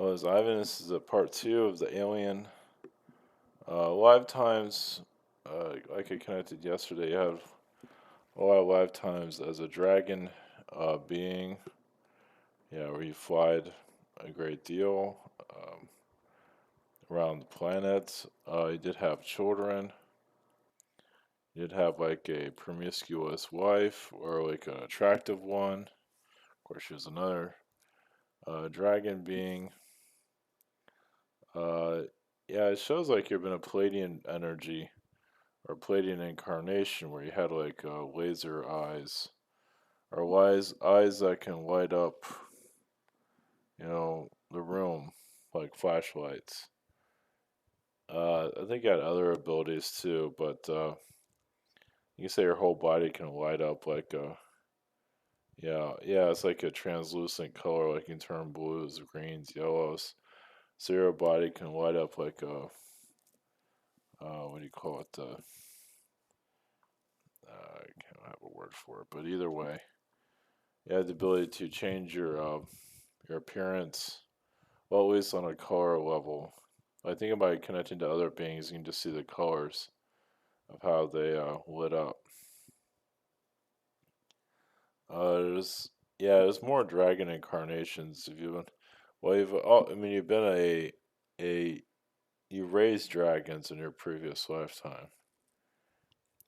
was Ivan. This is a part two of the Alien. Lifetimes, like I connected yesterday, you have a lot of lifetimes as a dragon being, where you flied a great deal around the planet. You did have children. You did have like a promiscuous wife or like an attractive one. Of course, she was another dragon being. Uh, yeah, it shows like you've been a Palladian energy or Palladian incarnation where you had like laser eyes or eyes that can light up, the room like flashlights. I think you had other abilities too, but you can say your whole body can light up like a yeah, it's like a translucent color, like you can turn blues, greens, yellows. So your body can light up like a what do you call it? I can't have a word for it, but either way, you have the ability to change your appearance, well, at least on a color level. I think about connecting to other beings, you can just see the colors of how they lit up. There's there's more dragon incarnations. If you've been, well, you've been a you raised dragons in your previous lifetime,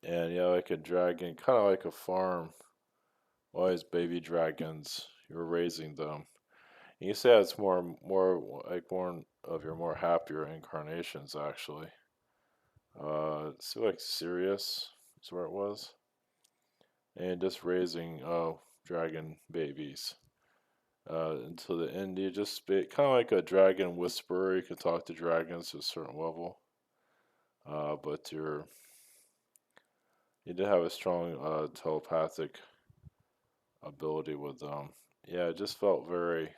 and yeah, like a dragon, kind of like a farm. Always baby dragons. You were raising them. You say it's more like one of your more happier incarnations, actually. It's like Sirius is where it was, and just raising dragon babies. Until the end, you just kind of like a dragon whisperer. You can talk to dragons to a certain level, but you did have a strong telepathic ability with them. Yeah, it just felt very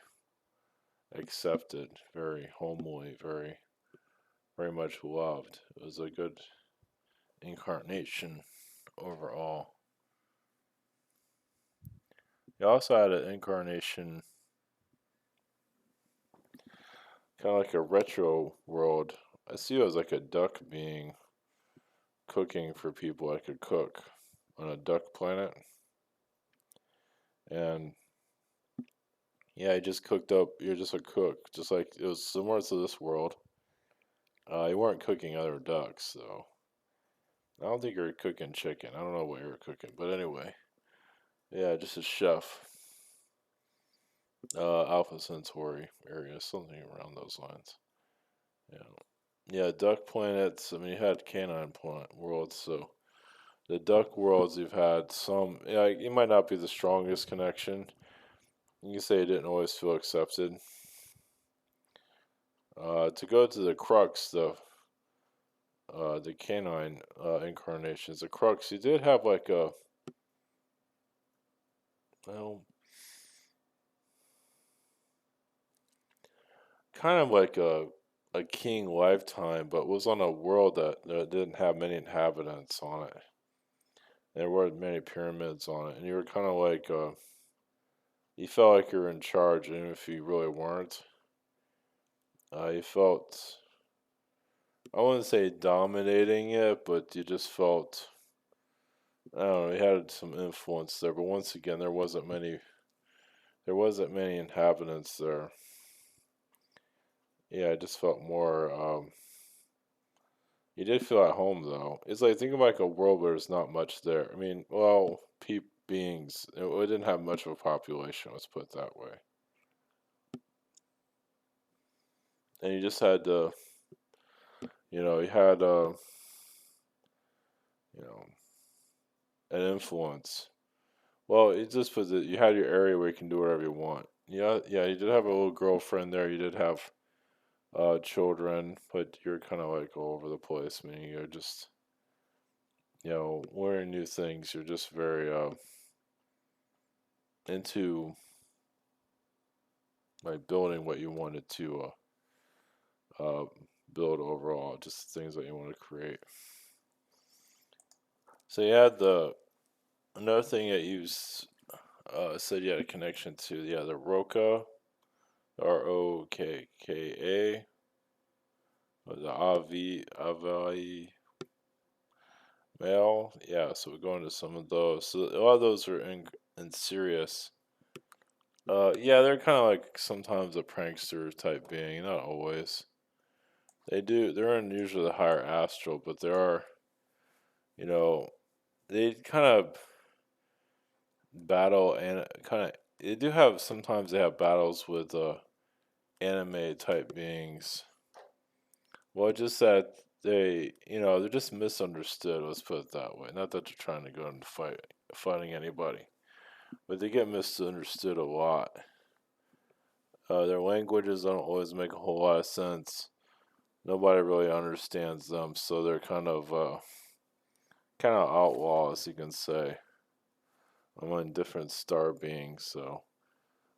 accepted, very homely, very much loved. It was a good incarnation overall. You also had an incarnation, kind of like a retro world. I see you as like a duck being cooking for people I could cook on a duck planet. And yeah, I just cooked up. You're just a cook, just like it was similar to this world. You weren't cooking other ducks, so I don't think you were cooking chicken. I don't know what you were cooking, but anyway, yeah, just a chef. Alpha Centauri area, something around those lines. Yeah, yeah, duck planets. I mean, you had canine planet worlds, so the duck worlds you've had some. Yeah, it might not be the strongest connection. You can say it didn't always feel accepted. To go to the crux, the canine incarnations, the crux, you did have like a well, kind of like a king lifetime, but was on a world that didn't have many inhabitants on it. There weren't many pyramids on it, and you were kind of like you felt like you were in charge, even if you really weren't. You felt, I wouldn't say dominating it, but you just felt, I don't know, you had some influence there. But once again, there wasn't many inhabitants there. Yeah, I just felt more. You did feel at home though. It's like think of like a world where there's not much there. I mean, well, beings. It didn't have much of a population. Let's put it that way. And you just had to, you had you know, an influence. Well, it just was that you had your area where you can do whatever you want. Yeah, yeah, you did have a little girlfriend there. You did have children, but you're kind of like all over the place. Meaning you're just, learning new things. You're just very into like building what you wanted to uh, build overall, just things that you want to create. So you had another thing that you said you had a connection to, yeah, the Roca Rokka. The Avi male. Yeah, so we're going to some of those. So a lot of those are in serious. Yeah, they're kind of like sometimes a prankster type being, not always. They're in usually the higher astral, but there are, you know, they kind of battle and kind of, they do have, sometimes they have battles with anime type beings. Well, just that they're just misunderstood, let's put it that way. Not that they're trying to go and fighting anybody, but they get misunderstood a lot. Their languages don't always make a whole lot of sense. Nobody really understands them, so they're kind of outlaws, you can say, among different star beings. So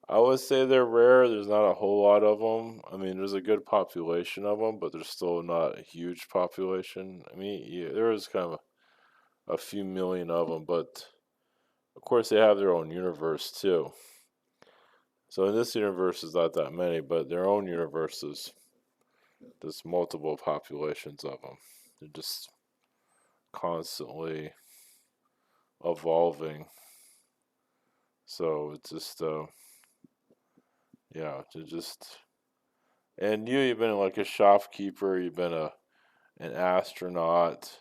I would say they're rare. There's not a whole lot of them. I mean, there's a good population of them, but there's still not a huge population. I mean, yeah, there is kind of a few million of them, but of course they have their own universe too. So in this universe, is not that many, but their own universes, there's multiple populations of them. They're just constantly evolving. So it's just, yeah, to just. And you've been like a shopkeeper. You've been an astronaut.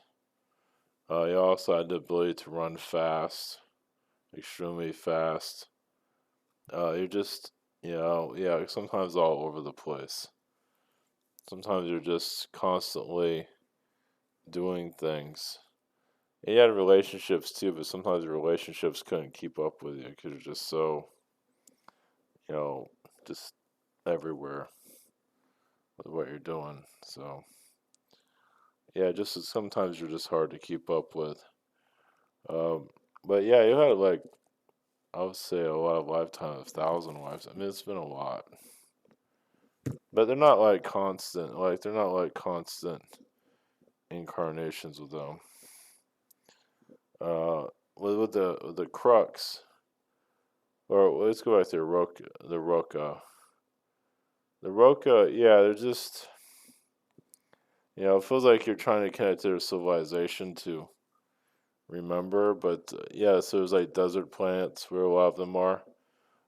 You also had the ability to run fast, extremely fast. You're just, yeah, sometimes all over the place. Sometimes you're just constantly doing things. And you had relationships too, but sometimes the relationships couldn't keep up with you because you're just so, you know, just everywhere with what you're doing. So, yeah, just sometimes you're just hard to keep up with. Um, but yeah, you had like, I would say a lot of lifetimes, 1,000 wives. I mean, it's been a lot, but they're not like constant. Like they're not like constant incarnations with them. Uh, with the crux, or let's go back to the Roka. Yeah, they're just, it feels like you're trying to connect to their civilization to remember, but yeah, so there's like desert planets where a lot of them are.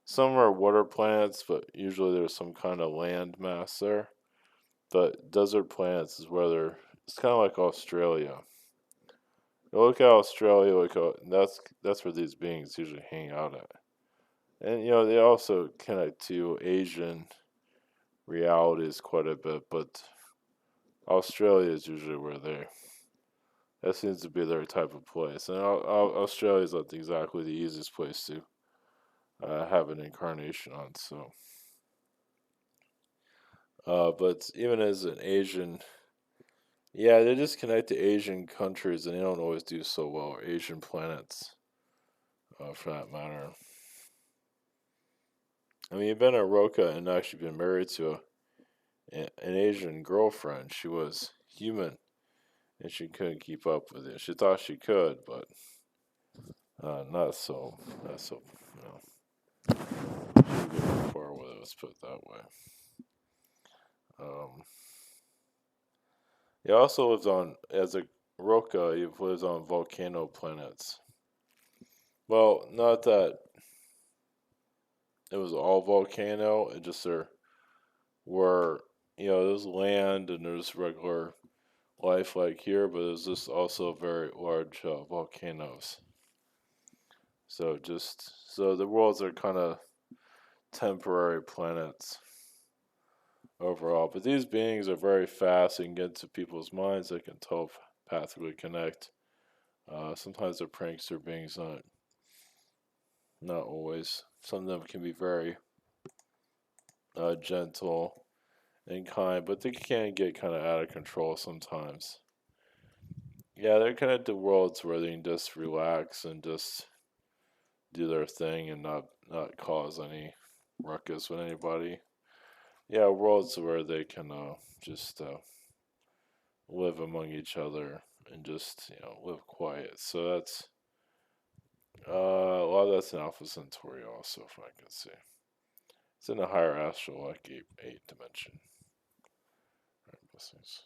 Some are water planets, but usually there's some kind of land mass there. But desert planets is where it's kind of like Australia. You look at Australia, that's where these beings usually hang out at. And they also connect to Asian realities quite a bit, but Australia is usually where that seems to be their type of place. And Australia is not exactly the easiest place to have an incarnation on. So, but even as an Asian, yeah, they just connect to Asian countries, and they don't always do so well, or Asian planets, for that matter. I mean, you've been a Roka and actually been married to an Asian girlfriend. She was human, and she couldn't keep up with it. She thought she could, but not so. Not so. She didn't get far with it. Let's put it that way. Um, he also lives on as a Roka. He lives on volcano planets. Well, not that it was all volcano. It just there were there's land and there's regular life like here, but there's just also very large volcanoes. So the worlds are kind of temporary planets overall. But these beings are very fast and get into people's minds. They can telepathically connect. Sometimes they're prankster beings, not always. Some of them can be very gentle and kind, but they can get kind of out of control sometimes. Yeah, they're kind of the worlds where they can just relax and just do their thing and not cause any ruckus with anybody. Yeah, worlds where they can just live among each other and just live quiet. So that's a lot of that's in Alpha Centauri also, if I can see. It's in the higher astral, like eighth dimension. All right, blessings.